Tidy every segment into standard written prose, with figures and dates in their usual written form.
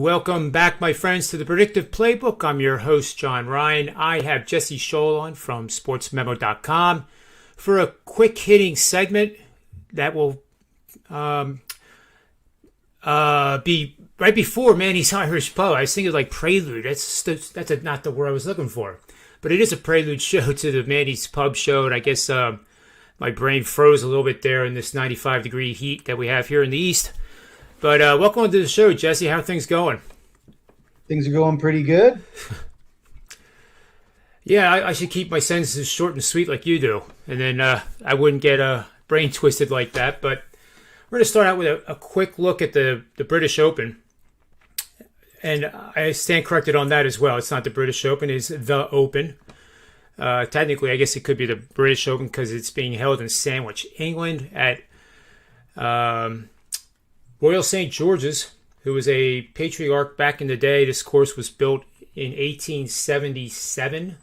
Welcome back, my friends, to the Predictive Playbook. I'm your host, John Ryan. I have Jesse Schule on from Sportsmemo.com for a quick hitting segment that will be right before Manny's Irish Pub. I was thinking like prelude. That's not the word I was looking for, but it is a prelude show to the Manny's Pub show. And I guess my brain froze a little bit there in this 95-degree heat that we have here in the East. But welcome to the show, Jesse. How are things going? Things are going pretty good. Yeah, I should keep my sentences short and sweet like you do. And then I wouldn't get brain twisted like that. But we're going to start out with a quick look at the British Open. And I stand corrected on that as well. It's not the British Open, it's the Open. Technically, I guess it could be the British Open because it's being held in Sandwich, England at Royal St. George's, who was a patriarch back in the day. This course was built in 1877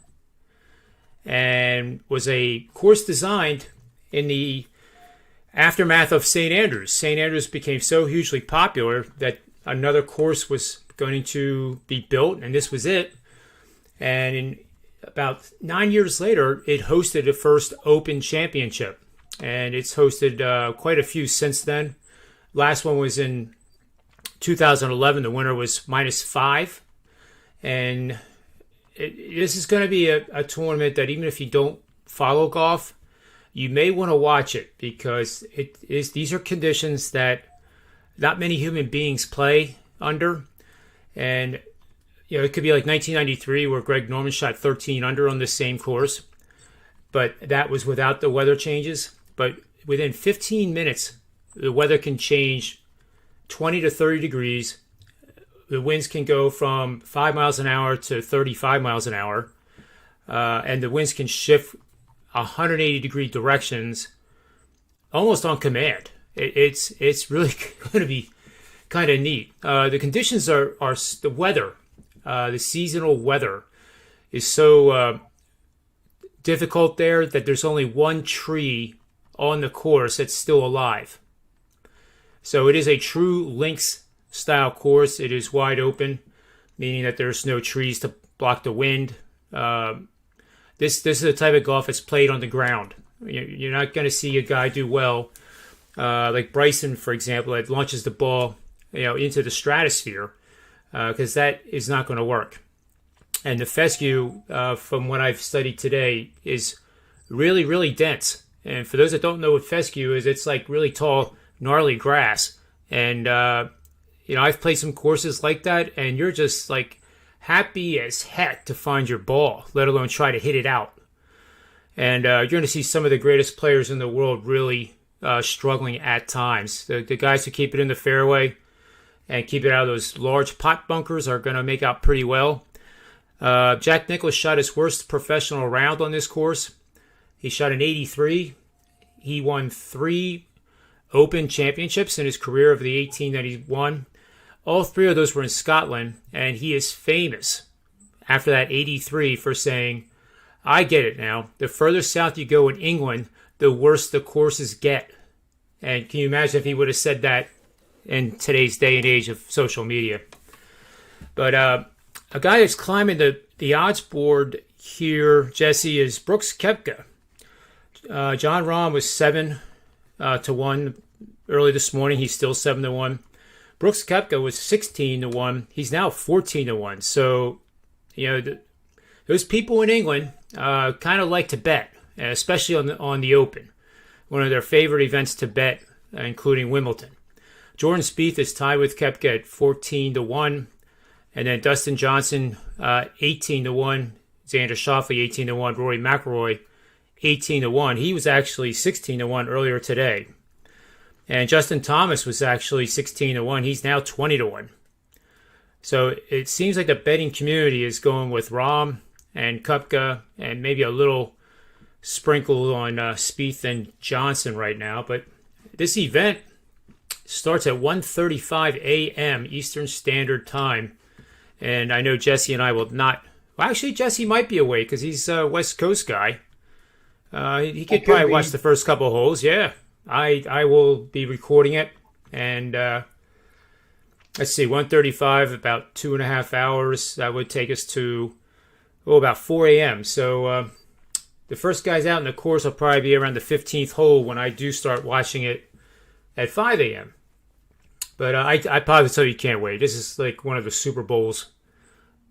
and was a course designed in the aftermath of St. Andrews. St. Andrews became so hugely popular that another course was going to be built, and this was it. And in about 9 years later, it hosted the first Open Championship, and it's hosted quite a few since then. Last one was in 2011. The winner was -5. And this is going to be a tournament that even if you don't follow golf, you may want to watch it because these are conditions that not many human beings play under. And it could be like 1993 where Greg Norman shot 13 under on the same course. But that was without the weather changes. But within 15 minutes, the weather can change 20 to 30 degrees. The winds can go from 5 miles an hour to 35 miles an hour. And the winds can shift 180-degree directions almost on command. It's really going to be kind of neat. The conditions are the weather. The seasonal weather is so difficult there that there's only one tree on the course that's still alive. So it is a true links-style course. It is wide open, meaning that there's no trees to block the wind. This is the type of golf that's played on the ground. You're not going to see a guy do well, like Bryson, for example, that launches the ball into the stratosphere, because that is not going to work. And the fescue, from what I've studied today, is really, really dense. And for those that don't know what fescue is, it's like really tall, gnarly grass. And I've played some courses like that, and you're just like happy as heck to find your ball, let alone try to hit it out. And you're going to see some of the greatest players in the world really struggling at times. The guys who keep it in the fairway and keep it out of those large pot bunkers are going to make out pretty well. Jack Nicklaus shot his worst professional round on this course. He shot an 83. He won 3 Open championships in his career of the 18 that he won. All 3 of those were in Scotland, and he is famous after that 83 for saying, "I get it now. The further south you go in England, the worse the courses get." And can you imagine if he would have said that in today's day and age of social media? But a guy that's climbing the odds board here, Jesse, is Brooks Koepka. John Rahm was 7 to 1 early this morning. He's still 7 to 1. Brooks Koepka was 16 to 1. He's now 14 to 1. So, those people in England kind of like to bet, especially on the Open. One of their favorite events to bet, including Wimbledon. Jordan Spieth is tied with Koepka at 14 to 1. And then Dustin Johnson, 18 to 1. Xander Schauffele, 18 to 1. Rory McIlroy, 18 to 1. He was actually 16 to 1 earlier today. And Justin Thomas was actually 16 to 1. He's now 20 to 1. So it seems like the betting community is going with Rahm and Koepka and maybe a little sprinkle on Spieth and Johnson right now. But this event starts at 1:35 a.m. Eastern Standard Time. And I know Jesse and I will not. Well, actually, Jesse might be awake because he's a West Coast guy. He could probably watch the first couple of holes. Yeah, I will be recording it, and let's see, 1:35, about 2.5 hours. That would take us to about 4 a.m. So the first guys out in the course will probably be around the 15th hole when I do start watching it at 5 a.m. But I positively can't wait. This is like one of the Super Bowls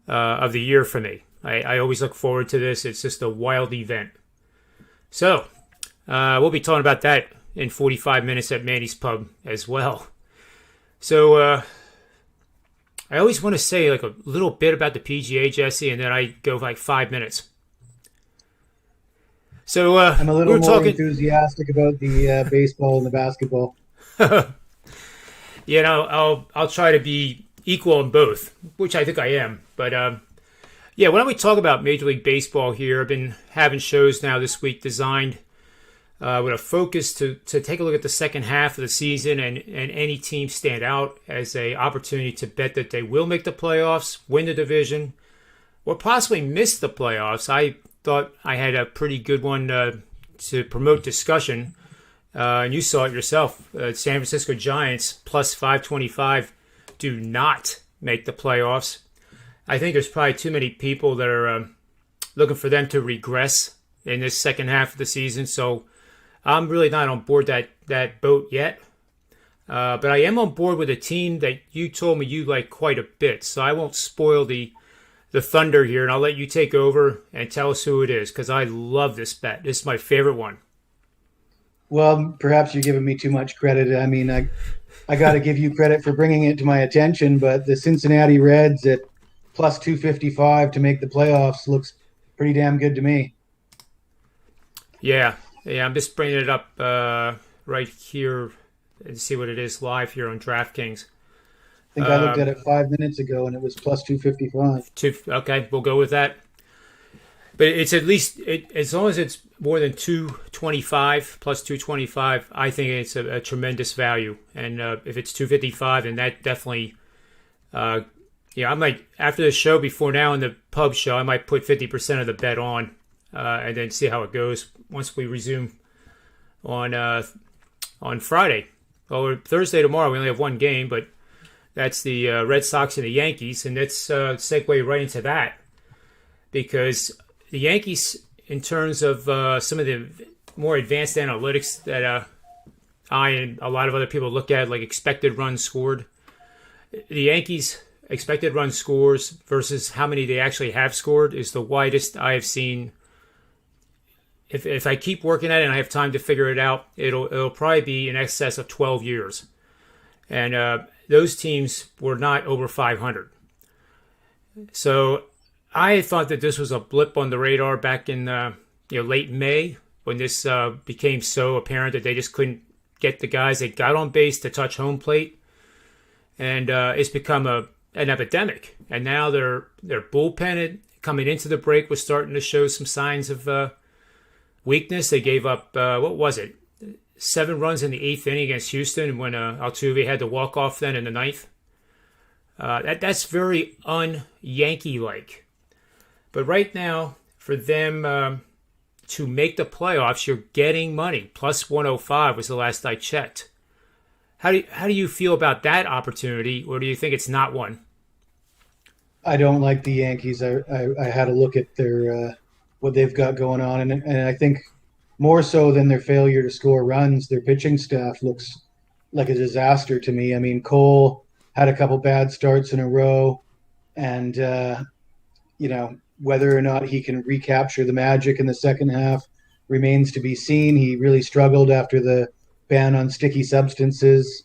of the year for me. I always look forward to this. It's just a wild event. So we'll be talking about that in 45 minutes at Manny's Pub as well. So I always want to say like a little bit about the PGA, Jesse, and then I go like 5 minutes. So I'm a little more enthusiastic about the baseball and the basketball. You know, I'll try to be equal in both, which I think I am. But yeah, why don't we talk about Major League Baseball here? I've been having shows now this week designed with a focus to take a look at the second half of the season and any team stand out as an opportunity to bet that they will make the playoffs, win the division, or possibly miss the playoffs. I thought I had a pretty good one to promote discussion. And you saw it yourself. San Francisco Giants plus 525 do not make the playoffs. I think there's probably too many people that are looking for them to regress in this second half of the season. So I'm really not on board that boat yet. But I am on board with a team that you told me you like quite a bit. So I won't spoil the thunder here, and I'll let you take over and tell us who it is, because I love this bet. This is my favorite one. Well, perhaps you're giving me too much credit. I mean, I got to give you credit for bringing it to my attention, but the Cincinnati Reds at plus 255 to make the playoffs looks pretty damn good to me. Yeah, I'm just bringing it up right here and see what it is live here on DraftKings. I think I looked at it 5 minutes ago, and it was plus 255. Okay, we'll go with that. But it's at least, as long as it's more than 225, plus 225, I think it's a tremendous value. And if it's 255, then that definitely, I might, after the show, before now in the pub show, I might put 50% of the bet on and then see how it goes once we resume on Friday. Well, Thursday tomorrow, we only have one game, but that's the Red Sox and the Yankees. And let's segue right into that, because the Yankees, in terms of some of the more advanced analytics that I and a lot of other people look at, like expected runs scored, the Yankees' expected run scores versus how many they actually have scored is the widest I have seen. If I keep working at it and I have time to figure it out, it'll probably be in excess of 12 years. And those teams were not over 500. So I thought that this was a blip on the radar back in late May, when this became so apparent that they just couldn't get the guys that got on base to touch home plate, and it's become an epidemic. And now their bullpen coming into the break was starting to show some signs of weakness. They gave up 7 runs in the 8th inning against Houston when Altuve had to walk off then in the 9th. That's very un-Yankee-like. But right now, for them to make the playoffs, you're getting money. Plus 105 was the last I checked. How do you feel about that opportunity, or do you think it's not one? I don't like the Yankees. I had a look at their what they've got going on, and I think more so than their failure to score runs, their pitching staff looks like a disaster to me. I mean, Cole had a couple bad starts in a row, and whether or not he can recapture the magic in the second half remains to be seen. He really struggled after the ban on sticky substances.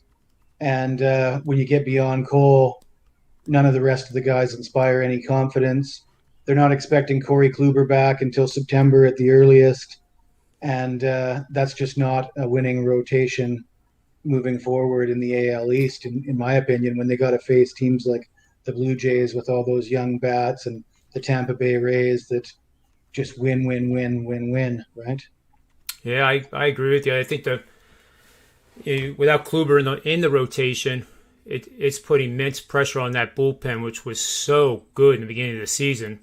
And when you get beyond Cole, none of the rest of the guys inspire any confidence. They're not expecting Corey Kluber back until September at the earliest. And that's just not a winning rotation moving forward in the AL East, in my opinion, when they got to face teams like the Blue Jays with all those young bats and the Tampa Bay Rays that just win, right? Yeah, I agree with you. I think without Kluber in the rotation, it's putting immense pressure on that bullpen, which was so good in the beginning of the season.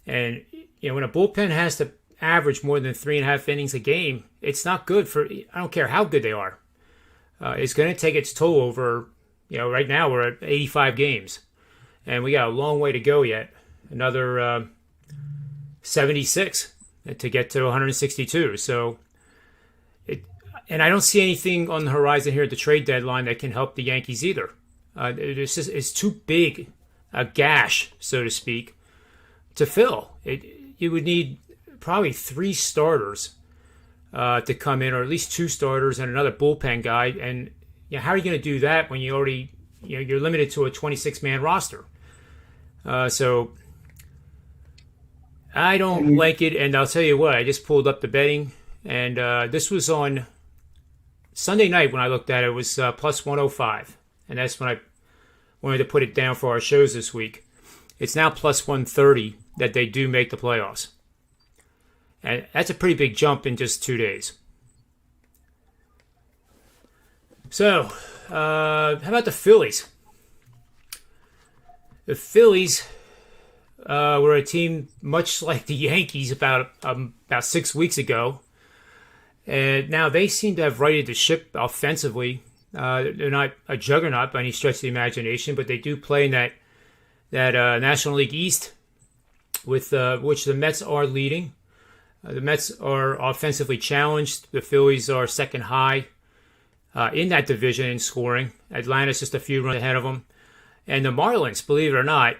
And when a bullpen has to average more than 3.5 innings a game, it's not good for. I don't care how good they are. It's going to take its toll over right now we're at 85 games, and we got a long way to go yet. Another 76 to get to 162. So, and I don't see anything on the horizon here at the trade deadline that can help the Yankees either. It's too big a gash, so to speak, to fill. You would need probably 3 starters to come in, or at least 2 starters and another bullpen guy. And how are you going to do that when you already you're limited to a 26-man roster? So I don't like it, and I'll tell you what. I just pulled up the betting, and this was on Sunday night when I looked at it. It was plus 105, and that's when I wanted to put it down for our shows this week. It's now plus 130 that they do make the playoffs, and that's a pretty big jump in just 2 days. So, how about the Phillies? The Phillies were a team much like the Yankees about 6 weeks ago, and now they seem to have righted the ship offensively. They're not a juggernaut by any stretch of the imagination, but they do play in that National League East, with which the Mets are leading. The Mets are offensively challenged. The Phillies are second high in that division in scoring. Atlanta's just a few runs ahead of them. And the Marlins, believe it or not,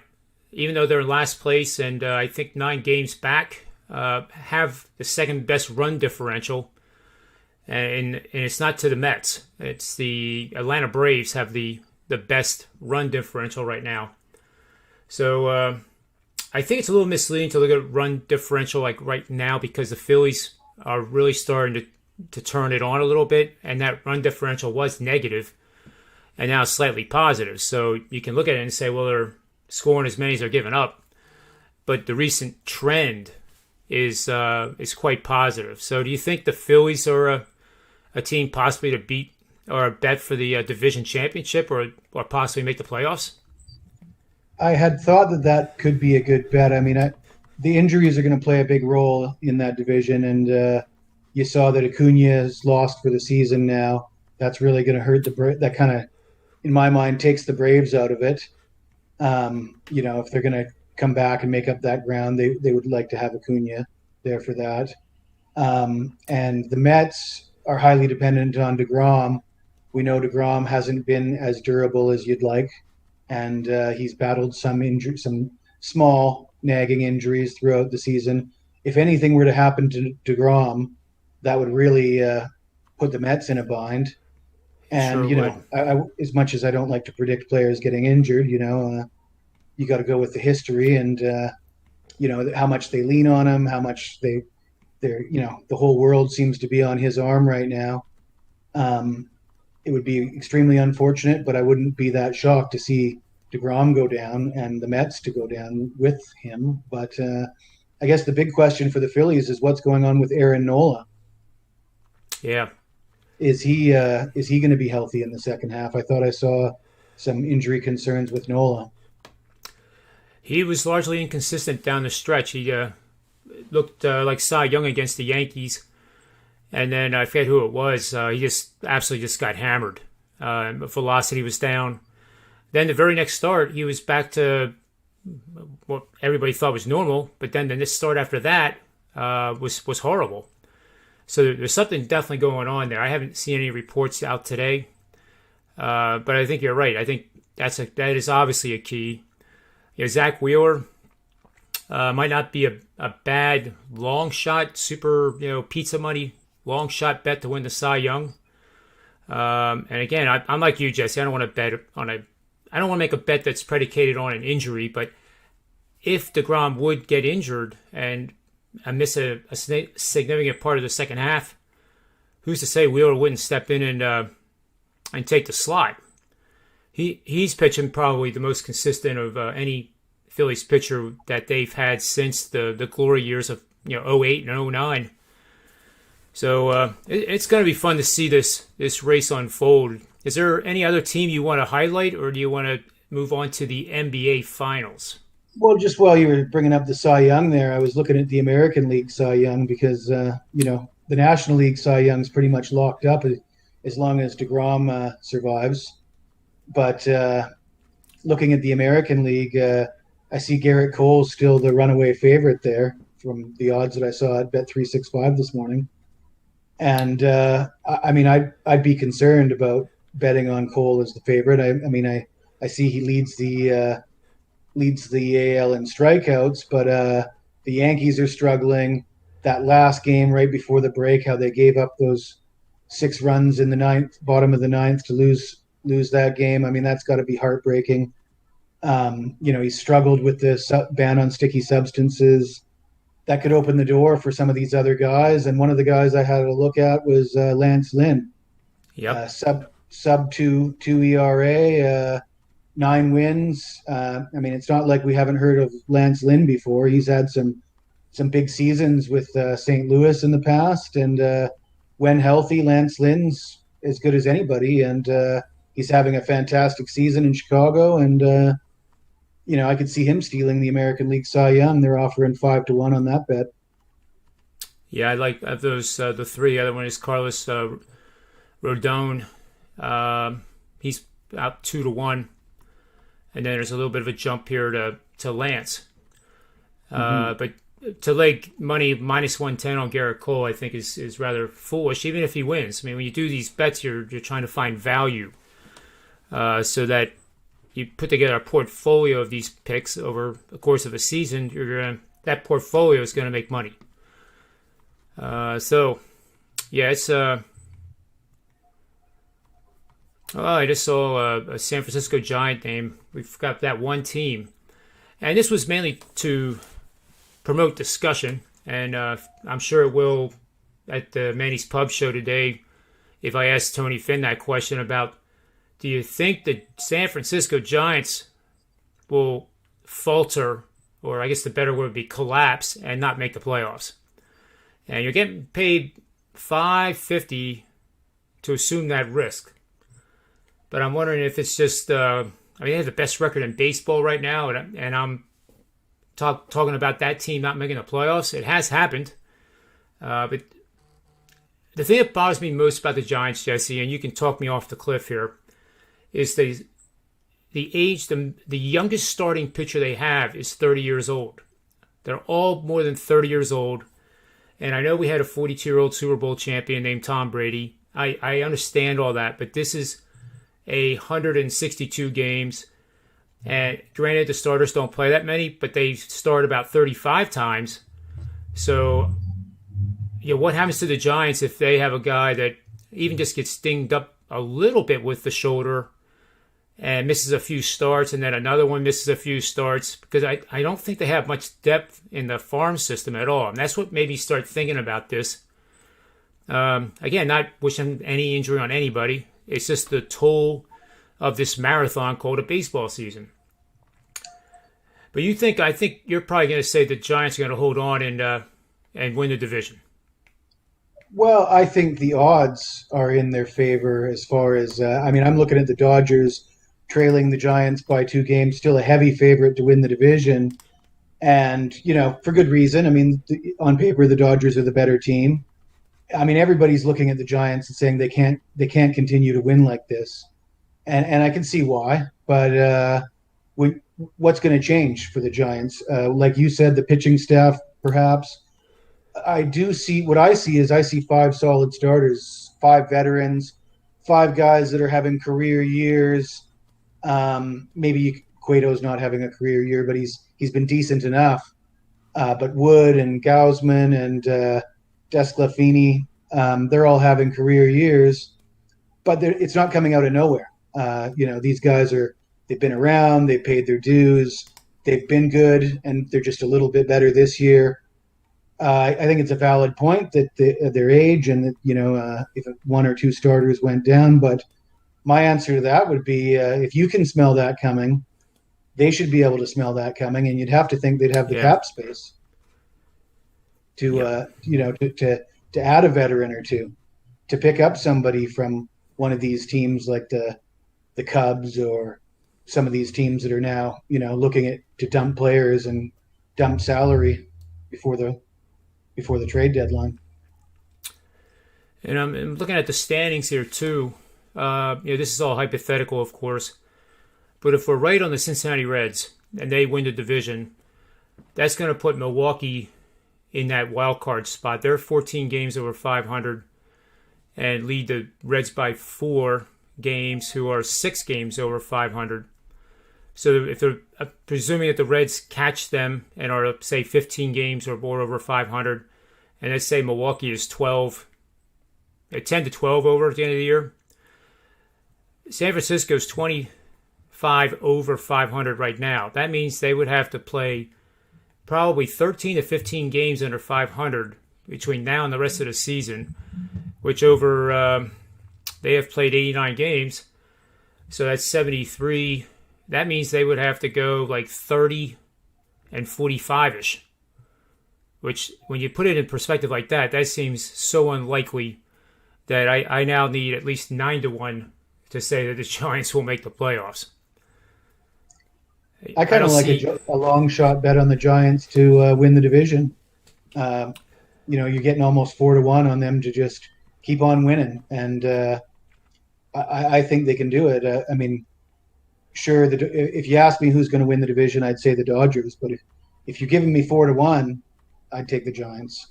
even though they're in last place and I think 9 games back, have the second best run differential. And it's not to the Mets. It's the Atlanta Braves have the best run differential right now. So I think it's a little misleading to look at run differential like right now, because the Phillies are really starting to turn it on a little bit, and that run differential was negative, and now it's slightly positive. So you can look at it and say, well, they're scoring as many as they're giving up, but the recent trend is quite positive. So do you think the Phillies are a team possibly to beat or a bet for the division championship, or possibly make the playoffs? I had thought that could be a good bet. I mean, the injuries are going to play a big role in that division, and you saw that Acuna is lost for the season now. That's really going to hurt that kind of, in my mind, takes the Braves out of it. If they're going to come back and make up that ground, they would like to have Acuna there for that. And the Mets are highly dependent on DeGrom. We know DeGrom hasn't been as durable as you'd like, and he's battled some small nagging injuries throughout the season. If anything were to happen to DeGrom, that would really put the Mets in a bind. And, I, as much as I don't like to predict players getting injured, you got to go with the history and, how much they lean on him, how much they're, the whole world seems to be on his arm right now. It would be extremely unfortunate, but I wouldn't be that shocked to see DeGrom go down and the Mets to go down with him. But I guess the big question for the Phillies is what's going on with Aaron Nola. Yeah. Is he going to be healthy in the second half? I thought I saw some injury concerns with Nola. He was largely inconsistent down the stretch. He looked like Cy Young against the Yankees. And then I forget who it was. He just absolutely got hammered. Velocity was down. Then the very next start, he was back to what everybody thought was normal. But then the next start after that was horrible. So there's something definitely going on there. I haven't seen any reports out today, but I think you're right. I think that is obviously a key. Zach Wheeler might not be a bad long shot, super pizza money long shot bet to win the Cy Young. And again, I'm like you, Jesse. I don't want to bet I don't want to make a bet that's predicated on an injury. But if DeGrom would get injured and miss a significant part of the second half, who's to say Wheeler wouldn't step in and take the slot? He's pitching probably the most consistent of any Phillies pitcher that they've had since the glory years of 08 and 09. So it's going to be fun to see this race unfold. Is there any other team you want to highlight, or do you want to move on to the NBA Finals? Well, just while you were bringing up the Cy Young there, I was looking at the American League Cy Young because, the National League Cy Young's pretty much locked up as long as DeGrom survives. But looking at the American League, I see Garrett Cole still the runaway favorite there from the odds that I saw at Bet365 this morning. And I mean, I'd be concerned about betting on Cole as the favorite. I mean, I see he leads the AL in strikeouts, but the Yankees are struggling. That last game right before the break, how they gave up those 6 runs in the ninth, bottom of the ninth, to lose that game. I mean, that's got to be heartbreaking. He struggled with the ban on sticky substances. That could open the door for some of these other guys. And one of the guys I had a look at was Lance Lynn, Yep. sub two ERA, 9 wins. I mean, it's not like we haven't heard of Lance Lynn before. He's had some big seasons with St. Louis in the past, and when healthy, Lance Lynn's as good as anybody, and he's having a fantastic season in Chicago. And I could see him stealing the American League Cy Young. They're offering 5-1 on that bet. Yeah, I like of those the three. The other one is Carlos Rodon. He's out 2-1, and then there's a little bit of a jump here to Lance. But to lay money -110 on Garrett Cole, I think is rather foolish, even if he wins. I mean, when you do these bets, you're trying to find value, so that you put together a portfolio of these picks over the course of a season. That portfolio is going to make money. So yeah, it's I just saw a San Francisco Giant name. We've got that one team, and this was mainly to promote discussion, and I'm sure it will at the Manny's Pub show today. If I ask Tony Finn that question about, do you think the San Francisco Giants will falter, or I guess the better word would be collapse, and not make the playoffs? And you're getting paid $550 to assume that risk. But I'm wondering if it's just, I mean, they have the best record in baseball right now, and I'm talking about that team not making the playoffs. It has happened. But the thing that bothers me most about the Giants, Jesse, and you can talk me off the cliff here, is the age. The youngest starting pitcher they have is 30 years old. They're all more than 30 years old. And I know we had a 42-year-old Super Bowl champion named Tom Brady. I understand all that, but this is 162 games. And granted, the starters don't play that many, but they start about 35 times. So, what happens to the Giants if they have a guy that even just gets dinged up a little bit with the shoulder and misses a few starts, and then another one misses a few starts? Because I don't think they have much depth in the farm system at all. And that's what made me start thinking about this. Again, not wishing any injury on anybody. It's just the toll of this marathon called a baseball season. But I think you're probably going to say the Giants are going to hold on and win the division. Well, I think the odds are in their favor as far as, I mean, I'm looking at the Dodgers trailing the Giants by 2 games, still a heavy favorite to win the division. And, for good reason. I mean, on paper, the Dodgers are the better team. I mean, everybody's looking at the Giants and saying they can't continue to win like this. And I can see why. But what's going to change for the Giants? Like you said, the pitching staff, perhaps. I see 5 solid starters, 5 veterans, 5 guys that are having career years. Maybe Cueto's not having a career year, but he's been decent enough. But Wood and Gausman and Desclafini, they're all having career years, but it's not coming out of nowhere. These guys they've been around, they've paid their dues, they've been good, and they're just a little bit better this year. I think it's a valid point that their age and that, if 1 or 2 starters went down. But my answer to that would be, if you can smell that coming, they should be able to smell that coming, and you'd have to think they'd have the cap space to to add a veteran or two, to pick up somebody from one of these teams like the Cubs or some of these teams that are now looking to dump players and dump salary before the trade deadline. And I'm looking at the standings here too. This is all hypothetical, of course. But if we're right on the Cincinnati Reds and they win the division, that's going to put Milwaukee in that wild card spot. They're 14 games over 500 and lead the Reds by 4 games, who are 6 games over 500. So if they're presuming that the Reds catch them and are, say, 15 games or more over 500, and let's say Milwaukee is 10 to 12 over at the end of the year, San Francisco's 25 over 500 right now. That means they would have to play probably 13 to 15 games under 500 between now and the rest of the season, which they have played 89 games. So that's 73. That means they would have to go like 30 and 45-ish, which when you put it in perspective like that, that seems so unlikely that I now need at least 9 to 1 to say that the Giants will make the playoffs. I kind of like a long shot bet on the Giants to win the division. You're getting almost 4 to 1 on them to just keep on winning. And I think they can do it. Sure, if you ask me who's going to win the division, I'd say the Dodgers. But if you're giving me 4 to 1, I'd take the Giants.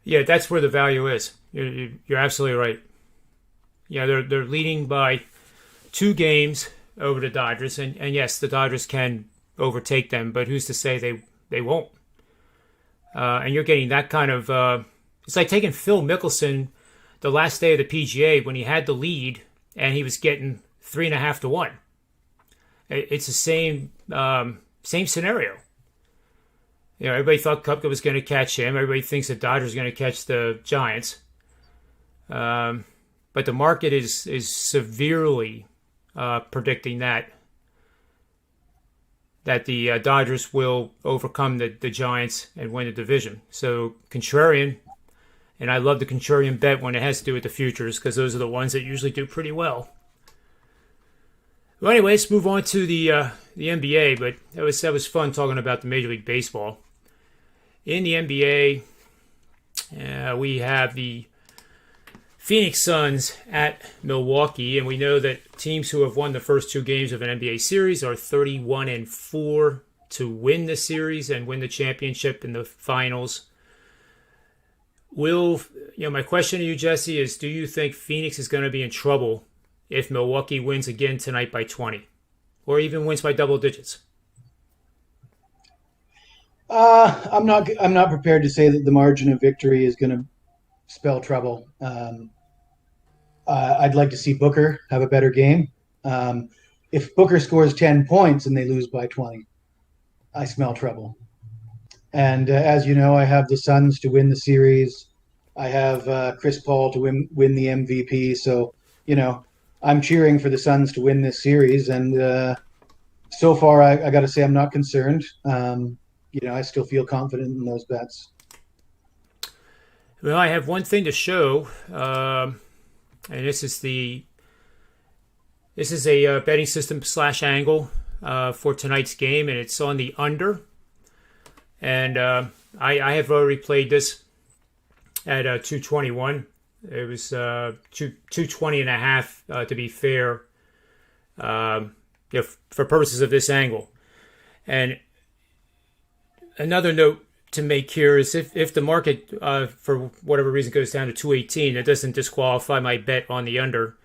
Yeah, that's where the value is. You're absolutely right. Yeah, they're leading by 2 games over the Dodgers, and yes, the Dodgers can overtake them, but who's to say they won't? And you're getting that kind of it's like taking Phil Mickelson the last day of the PGA when he had the lead and he was getting 3.5 to 1. It's the same scenario. Everybody thought Koepka was going to catch him. Everybody thinks the Dodgers are going to catch the Giants. But the market is severely predicting that the Dodgers will overcome the Giants and win the division. So contrarian, and I love the contrarian bet when it has to do with the futures because those are the ones that usually do pretty well. Well, anyway, let's move on to the NBA. But that was fun talking about the Major League Baseball. In the NBA, we have the Phoenix Suns at Milwaukee, and we know that teams who have won the first 2 games of an NBA series are 31-4 to win the series and win the championship in the finals. My question to you, Jesse, is: do you think Phoenix is going to be in trouble if Milwaukee wins again tonight by 20, or even wins by double digits? I'm not prepared to say that the margin of victory is going to spell trouble. I'd like to see Booker have a better game. If Booker scores 10 points and they lose by 20, I smell trouble. And as you know, I have the Suns to win the series. I have Chris Paul to win the MVP. So, I'm cheering for the Suns to win this series. And so far, I got to say I'm not concerned. I still feel confident in those bets. Well, I have one thing to show, and this is a betting system / angle for tonight's game, and it's on the under. And I have already played this at 221. It was 220.5 to be fair, for purposes of this angle. And another note to make here is if the market, for whatever reason, goes down to 218, it doesn't disqualify my bet on the under,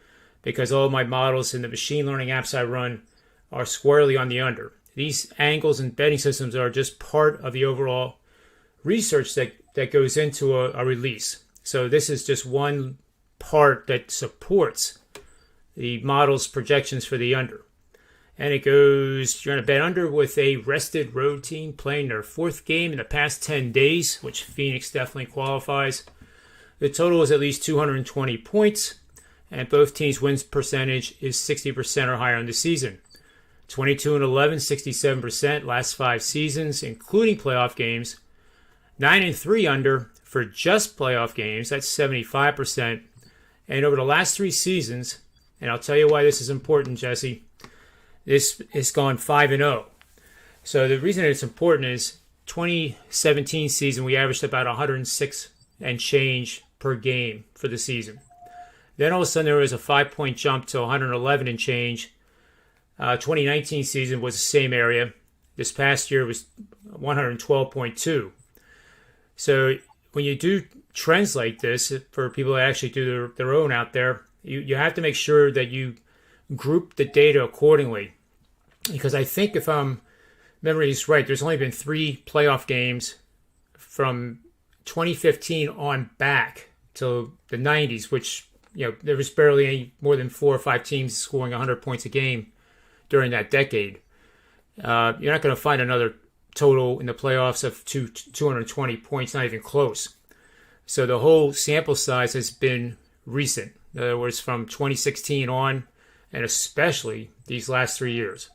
because all my models and the machine learning apps I run are squarely on the under. These angles and betting systems are just part of the overall research that goes into a release. So this is just one part that supports the model's projections for the under. And it goes, you're going to bet under with a rested road team playing their 4th game in the past 10 days, which Phoenix definitely qualifies. The total is at least 220 points, and both teams' wins percentage is 60% or higher in the season. 22-11, 67% last 5 seasons, including playoff games. 9-3 under for just playoff games, that's 75%. And over the last 3 seasons, and I'll tell you why this is important, Jesse, this has gone 5-0. So the reason it's important is 2017 season, we averaged about 106 and change per game for the season. Then all of a sudden there was a 5-point jump to 111 and change 2019 season was the same area. This past year was 112.2. So when you do trends like this, for people that actually do their own out there, you have to make sure that you group the data accordingly. Because I think if memory is right, there's only been 3 playoff games from 2015 on back to the 90s, which, there was barely any more than 4 or 5 teams scoring 100 points a game during that decade. You're not going to find another total in the playoffs of 220 points, not even close. So the whole sample size has been recent. In other words, from 2016 on, and especially these last 3 years.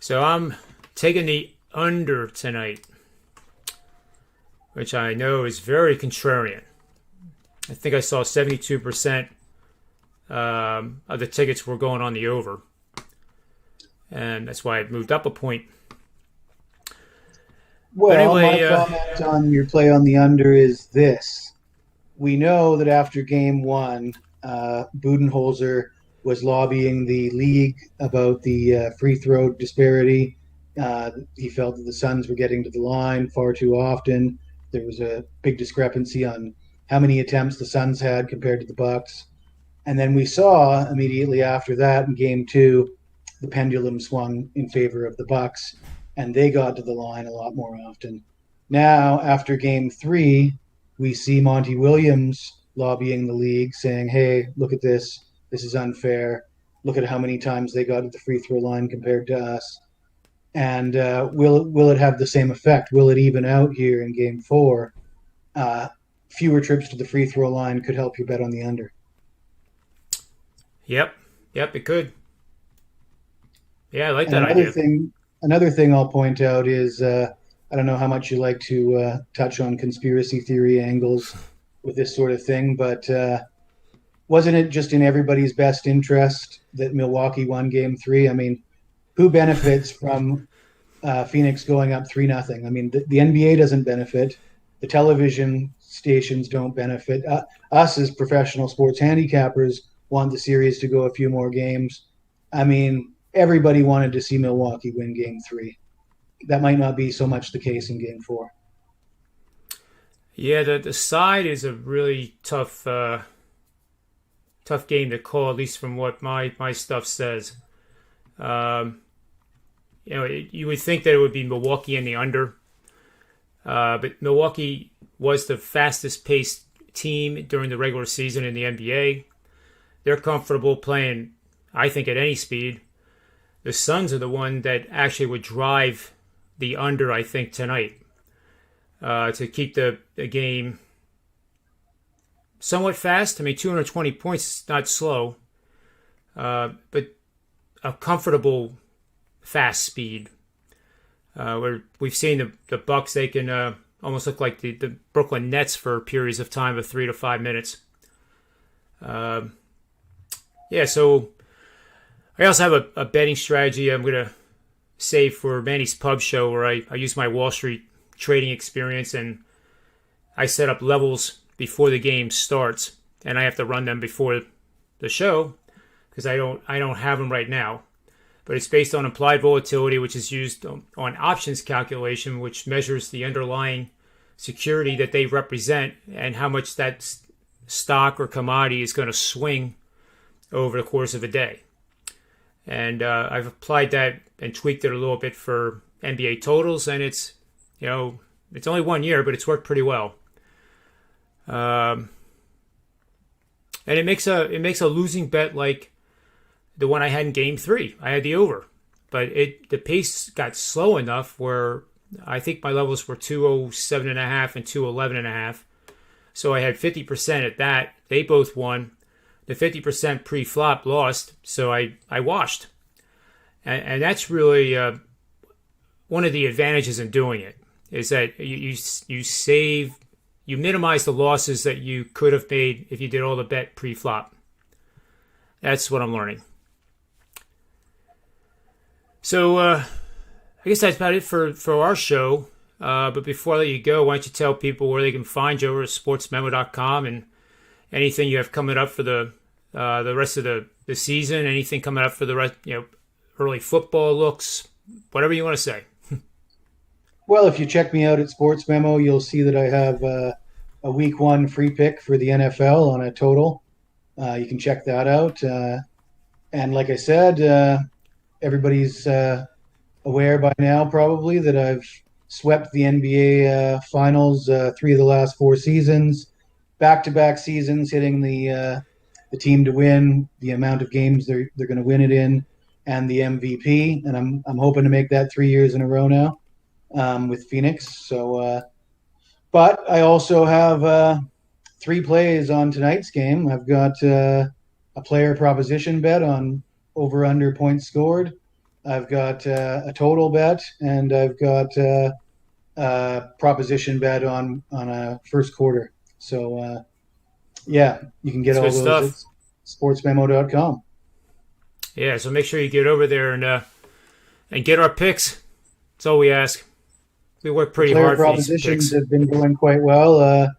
So I'm taking the under tonight, which I know is very contrarian. I think I saw 72% of the tickets were going on the over. And that's why it moved up a point. Well, anyway, my comment on your play on the under is this. We know that after game 1, Budenholzer was lobbying the league about the free throw disparity. He felt that the Suns were getting to the line far too often. There was a big discrepancy on how many attempts the Suns had compared to the Bucks. And then we saw immediately after that in game 2, the pendulum swung in favor of the Bucks, and they got to the line a lot more often. Now, after game 3, we see Monty Williams lobbying the league saying, hey, look at this. This is unfair. Look at how many times they got to the free throw line compared to us. And will it have the same effect? Will it even out here in game 4? Fewer trips to the free throw line could help you bet on the under. Yep, it could. Yeah, I like that idea. Another thing I'll point out is I don't know how much you like to touch on conspiracy theory angles with this sort of thing, but wasn't it just in everybody's best interest that Milwaukee won game 3? I mean, who benefits from Phoenix going up 3-0? I mean, the NBA doesn't benefit. The television stations don't benefit. Us as professional sports handicappers want the series to go a few more games. I mean, everybody wanted to see Milwaukee win game 3. That might not be so much the case in game 4. Yeah, the side is a really tough game to call, at least from what my stuff says. You would think that it would be Milwaukee in the under, but Milwaukee was the fastest paced team during the regular season in the NBA. They're comfortable playing, I think, at any speed. The Suns are the one that actually would drive the under, I think, tonight, to keep the game somewhat fast. I mean, 220 points is not slow, but a comfortable fast speed. Where we've seen the Bucks, they can almost look like the Brooklyn Nets for periods of time of 3 to 5 minutes. So I also have a betting strategy I'm going to save for Manny's Pub Show, where I use my Wall Street trading experience and I set up levels before the game starts, and I have to run them before the show because I don't have them right now. But it's based on implied volatility, which is used on options calculation, which measures the underlying security that they represent and how much that stock or commodity is going to swing over the course of a day. And I've applied that and tweaked it a little bit for NBA totals, and it's only 1 year, but it's worked pretty well. And it makes a losing bet like the one I had in Game 3. I had the over, but the pace got slow enough where I think my levels were 207.5 and 211.5. So I had 50% at that. They both won. The 50% pre-flop lost, so I washed. And that's really one of the advantages in doing it, is that you minimize the losses that you could have made if you did all the bet pre-flop. That's what I'm learning. So I guess that's about it for our show. But before I let you go, why don't you tell people where they can find you over at sportsmemo.com and anything you have coming up for the rest of the season, anything coming up for the rest, early football looks, whatever you want to say. Well, if you check me out at Sportsmemo, you'll see that I have a week one free pick for the NFL on a total. You can check that out. And like I said, everybody's aware by now probably that I've swept the NBA finals 3 of the last 4 seasons, back-to-back seasons, hitting the team to win, the amount of games they're going to win it in, and the MVP. And I'm hoping to make that 3 years in a row now with Phoenix. So, but I also have 3 plays on tonight's game. I've got a player proposition bet on over under points scored. I've got a total bet, and I've got a proposition bet on a first quarter. So yeah, you can get It's all good those stuff. at sportsmemo.com. Yeah, so make sure you get over there and get our picks. That's all we ask. We work pretty Player hard for these propositions picks. have been going quite well.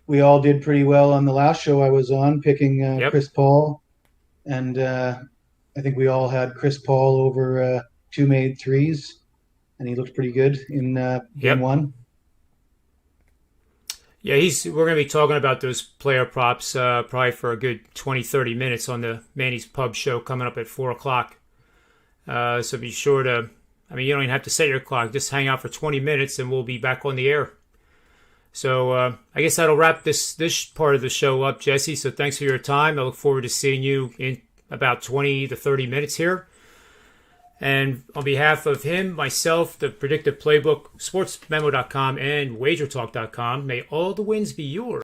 We all did pretty well on the last show I was on, picking Yep. Chris Paul, and I think we all had Chris Paul over 2 made threes, and he looked pretty good in game Yep. 1. Yeah, we're going to be talking about those player props probably for a good 20, 30 minutes on the Manny's Pub show coming up at 4 o'clock. So be sure to, you don't even have to set your clock. Just hang out for 20 minutes and we'll be back on the air. So I guess that'll wrap this part of the show up, Jesse. So thanks for your time. I look forward to seeing you in about 20 to 30 minutes here. And on behalf of him, myself, the Predictive Playbook, sportsmemo.com, and wagertalk.com, may all the wins be yours.